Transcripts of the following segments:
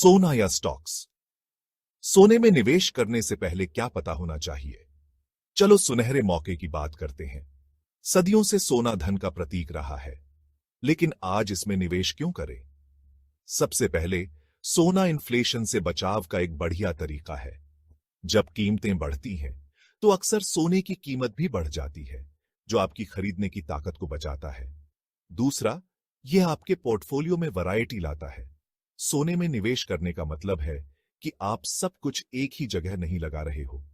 सोना या स्टॉक्स। सोने में निवेश करने से पहले क्या पता होना चाहिए? चलो सुनहरे मौके की बात करते हैं। सदियों से सोना धन का प्रतीक रहा है, लेकिन आज इसमें निवेश क्यों करें? सबसे पहले, सोना इन्फ्लेशन से बचाव का एक बढ़िया तरीका है। जब कीमतें बढ़ती हैं, तो अक्सर सोने की कीमत भी बढ़ जाती है, जो आपकी खरीदने की ताकत को बचाता है। दूसरा, यह आपके पोर्टफोलियो में वैरायटी लाता है। सोने में निवेश करने का मतलब है कि आप सब कुछ एक ही जगह नहीं लगा रहे हो,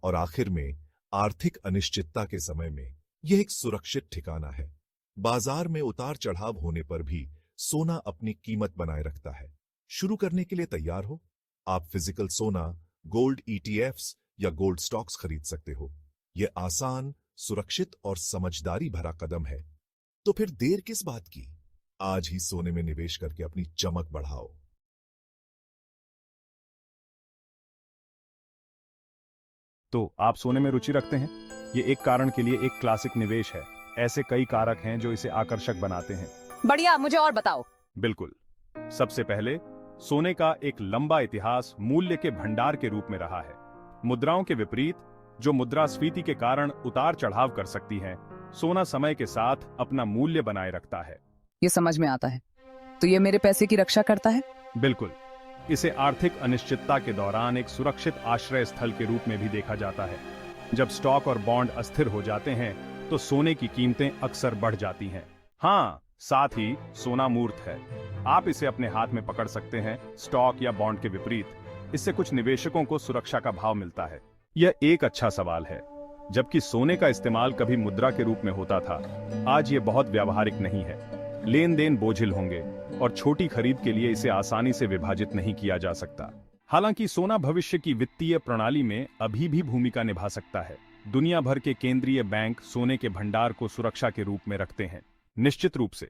और आखिर में आर्थिक अनिश्चितता के समय में यह एक सुरक्षित ठिकाना है। बाजार में उतार चढ़ाव होने पर भी सोना अपनी कीमत बनाए रखता है। शुरू करने के लिए तैयार हो? आप फिजिकल सोना, गोल्ड ईटीएफ्स या गोल्ड स्टॉक्स खरीद सकते हो। यह आसान, सुरक्षित और समझदारी भरा कदम है। तो फिर देर किस बात की? आज ही सोने में निवेश करके अपनी चमक बढ़ाओ। तो आप सोने में रुचि रखते हैं? ये एक कारण के लिए एक क्लासिक निवेश है। ऐसे कई कारक हैं जो इसे आकर्षक बनाते हैं। बढ़िया, मुझे और बताओ। बिल्कुल। सबसे पहले, सोने का एक लंबा इतिहास मूल्य के भंडार के रूप में रहा है। मुद्राओं के विपरीत, जो मुद्रास्फीति के कारण उतार चढ़ाव कर सकती हैं, सोना समय के साथ अपना मूल्य बनाए रखता है। ये समझ में आता है। तो ये मेरे पैसे की रक्षा करता है? बिल्कुल। इसे आर्थिक अनिश्चितता के दौरान एक सुरक्षित आश्रय स्थल के रूप में भी देखा जाता है। जब स्टॉक और बॉन्ड अस्थिर हो जाते हैं, तो सोने की कीमतें अक्सर बढ़ जाती हैं। हाँ, साथ ही सोना मूर्त है। आप इसे अपने हाथ में पकड़ सकते हैं, स्टॉक या बॉन्ड के विपरीत। इससे कुछ निवेशकों को सुरक्षा का भाव मिलता है। यह एक अच्छा सवाल है। जबकि सोने का इस्तेमाल कभी मुद्रा के रूप में होता था, आज ये बहुत व्यावहारिक नहीं है। लेन देन बोझिल होंगे और छोटी खरीद के लिए इसे आसानी से विभाजित नहीं किया जा सकता। हालांकि सोना भविष्य की वित्तीय प्रणाली में अभी भी भूमिका निभा सकता है। दुनिया भर के केंद्रीय बैंक सोने के भंडार को सुरक्षा के रूप में रखते हैं। निश्चित रूप से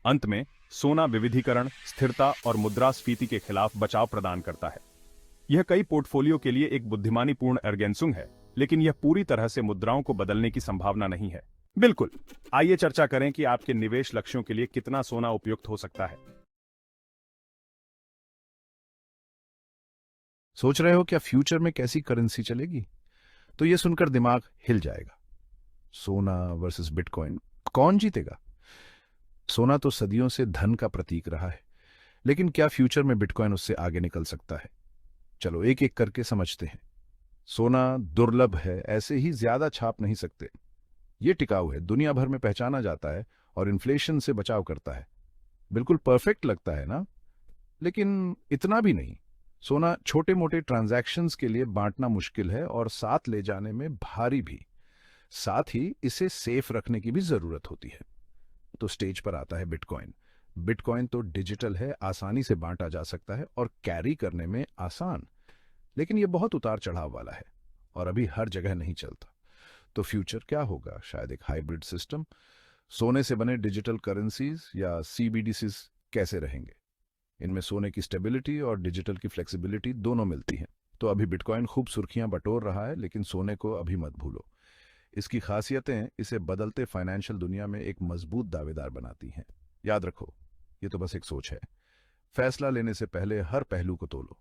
अंत में सोना विविधीकरण, स्थिरता और मुद्रास्फीति के खिलाफ बचाव प्रदान करता है। यह कई पोर्टफोलियो के लिए एक बुद्धिमानीपूर्ण अर्गेंसुंग है, लेकिन यह पूरी तरह से मुद्राओं को बदलने की संभावना नहीं है। बिल्कुल। आइए चर्चा करें कि आपके निवेश लक्ष्यों के लिए कितना सोना उपयुक्त हो सकता है। सोच रहे हो क्या फ्यूचर में कैसी करेंसी चलेगी? तो ये सुनकर दिमाग हिल जाएगा। सोना वर्सेस बिटकॉइन, कौन जीतेगा? सोना तो सदियों से धन का प्रतीक रहा है, लेकिन क्या फ्यूचर में बिटकॉइन उससे आगे निकल सकता है? चलो एक एक करके समझते हैं। सोना दुर्लभ है, ऐसे ही ज्यादा छाप नहीं सकते। ये टिकाऊ है, दुनिया भर में पहचाना जाता है और इन्फ्लेशन से बचाव करता है। बिल्कुल परफेक्ट लगता है ना? लेकिन इतना भी नहीं। सोना छोटे मोटे ट्रांजैक्शंस के लिए बांटना मुश्किल है और साथ ले जाने में भारी भी। साथ ही इसे सेफ रखने की भी जरूरत होती है। तो स्टेज पर आता है बिटकॉइन। बिटकॉइन तो डिजिटल है, आसानी से बांटा जा सकता है और कैरी करने में आसान, लेकिन यह बहुत उतार चढ़ाव वाला है और अभी हर जगह नहीं चलता। तो फ्यूचर क्या होगा? शायद एक हाइब्रिड सिस्टम। सोने से बने डिजिटल करेंसीज या सीबीडीसीज कैसे रहेंगे? इनमें सोने की स्टेबिलिटी और डिजिटल की फ्लेक्सिबिलिटी दोनों मिलती हैं। तो अभी बिटकॉइन खूब सुर्खियां बटोर रहा है, लेकिन सोने को अभी मत भूलो। इसकी खासियतें इसे बदलते फाइनेंशियल दुनिया में एक मजबूत दावेदार बनाती हैं। याद रखो, ये तो बस एक सोच है। फैसला लेने से पहले हर पहलू को तोलो।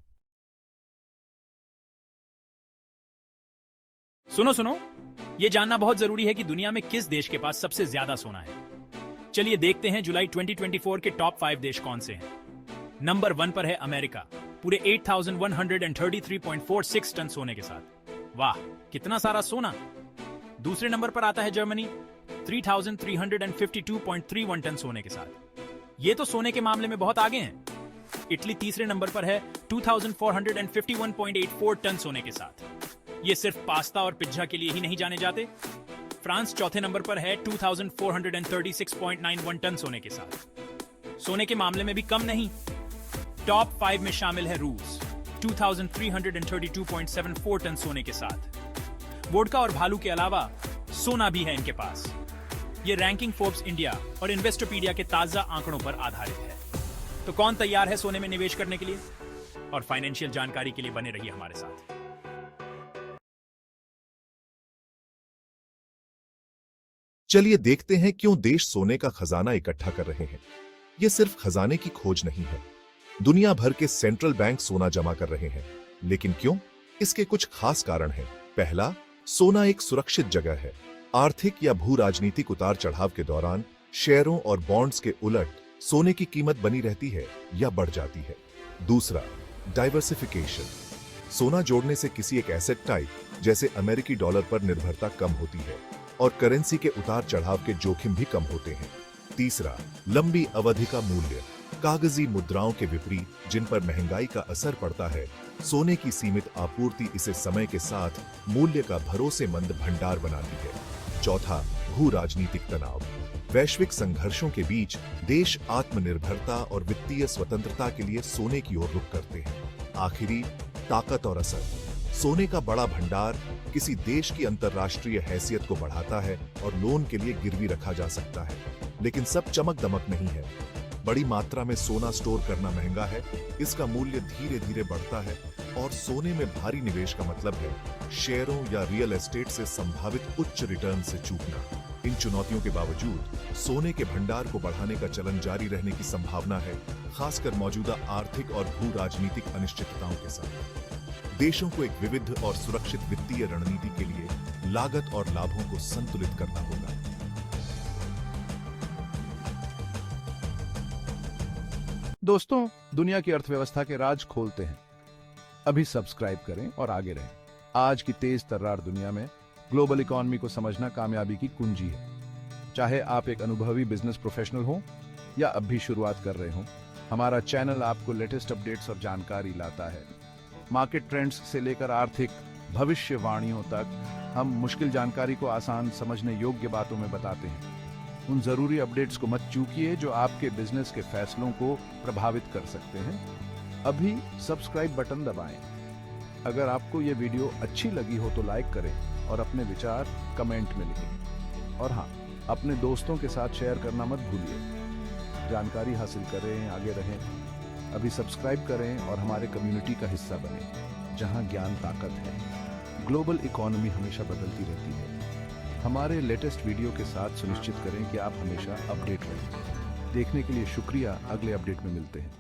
सुनो सुनो, ये जानना बहुत जरूरी है कि दुनिया में किस देश के पास सबसे ज्यादा सोना है। चलिए देखते हैं जुलाई 2024 के टॉप 5 देश कौन से हैं। नंबर 1 पर है अमेरिका, पूरे 8133.46 टन सोने के साथ। वाह, कितना सारा सोना। दूसरे नंबर पर आता है जर्मनी, 3352.31 टन सोने के साथ। ये तो सोने के मामले में बहुत आगे हैं। इटली तीसरे नंबर पर है 2451.84 टन सोने के साथ। ये सिर्फ पास्ता और पिज्जा के लिए ही नहीं जाने जाते। फ्रांस चौथे नंबर पर है 2436.91 टन सोने के साथ। सोने के मामले में भी कम नहीं। टॉप 5 में शामिल है रूस, 2332.74 टन सोने के साथ। वोडका और भालू के अलावा सोना भी है इनके पास। ये रैंकिंग फोर्ब्स इंडिया और इन्वेस्टोपीडिया के ताजा आंकड़ों पर आधारित है। तो कौन तैयार है सोने में निवेश करने के लिए? और फाइनेंशियल जानकारी के लिए बने रहिए हमारे साथ। चलिए देखते हैं क्यों देश सोने का खजाना इकट्ठा कर रहे हैं। यह सिर्फ खजाने की खोज नहीं है, दुनिया भर के सेंट्रल बैंक सोना जमा कर रहे हैं, लेकिन क्यों? इसके कुछ खास कारण हैं। पहला, सोना एक सुरक्षित जगह है। आर्थिक या भू राजनीतिक उतार चढ़ाव के दौरान शेयरों और बॉन्ड्स के उलट सोने की कीमत बनी रहती है या बढ़ जाती है। दूसरा, डाइवर्सिफिकेशन। सोना जोड़ने से किसी एक एसेट टाइप जैसे अमेरिकी डॉलर पर निर्भरता कम होती है और करेंसी के उतार चढ़ाव के जोखिम भी कम होते हैं। तीसरा, लंबी अवधि का मूल्य। कागजी मुद्राओं के विपरीत जिन पर महंगाई का असर पड़ता है, सोने की सीमित आपूर्ति इसे समय के साथ मूल्य का भरोसेमंद भंडार बनाती है। चौथा, भू राजनीतिक तनाव। वैश्विक संघर्षों के बीच देश आत्मनिर्भरता और वित्तीय स्वतंत्रता के लिए सोने की ओर रुख करते हैं। आखिरी, ताकत और असर। सोने का बड़ा भंडार किसी देश की अंतर्राष्ट्रीय हैसियत को बढ़ाता है और लोन के लिए गिरवी रखा जा सकता है, लेकिन सब चमक दमक नहीं है। बड़ी मात्रा में सोना स्टोर करना महंगा है, इसका मूल्य धीरे धीरे बढ़ता है और सोने में भारी निवेश का मतलब है शेयरों या रियल एस्टेट से संभावित उच्च रिटर्न से चूकना। इन चुनौतियों के बावजूद सोने के भंडार को बढ़ाने का चलन जारी रहने की संभावना है, खासकर मौजूदा आर्थिक और भू राजनीतिक अनिश्चितताओं के साथ। देशों को एक विविध और सुरक्षित वित्तीय रणनीति के लिए लागत और लाभों को संतुलित करना होगा। दोस्तों, दुनिया की अर्थव्यवस्था के राज खोलते हैं। अभी सब्सक्राइब करें और आगे रहें। आज की तेज तर्रार दुनिया में ग्लोबल इकोनॉमी को समझना कामयाबी की कुंजी है। चाहे आप एक अनुभवी बिजनेस प्रोफेशनल हो या अब भी शुरुआत कर रहे हो, हमारा चैनल आपको लेटेस्ट अपडेट्स और जानकारी लाता है। मार्केट ट्रेंड्स से लेकर आर्थिक भविष्यवाणियों तक हम मुश्किल जानकारी को आसान समझने योग्य बातों में बताते हैं। उन जरूरी अपडेट्स को मत चूकिए जो आपके बिजनेस के फैसलों को प्रभावित कर सकते हैं। अभी सब्सक्राइब बटन दबाएं। अगर आपको ये वीडियो अच्छी लगी हो तो लाइक करें और अपने विचार कमेंट में लिखें। और हाँ, अपने दोस्तों के साथ शेयर करना मत भूलिए। जानकारी हासिल करें, आगे रहें। अभी सब्सक्राइब करें और हमारे कम्युनिटी का हिस्सा बनें, जहां ज्ञान ताकत है। ग्लोबल इकोनॉमी हमेशा बदलती रहती है। हमारे लेटेस्ट वीडियो के साथ सुनिश्चित करें कि आप हमेशा अपडेट रहें। देखने के लिए शुक्रिया। अगले अपडेट में मिलते हैं।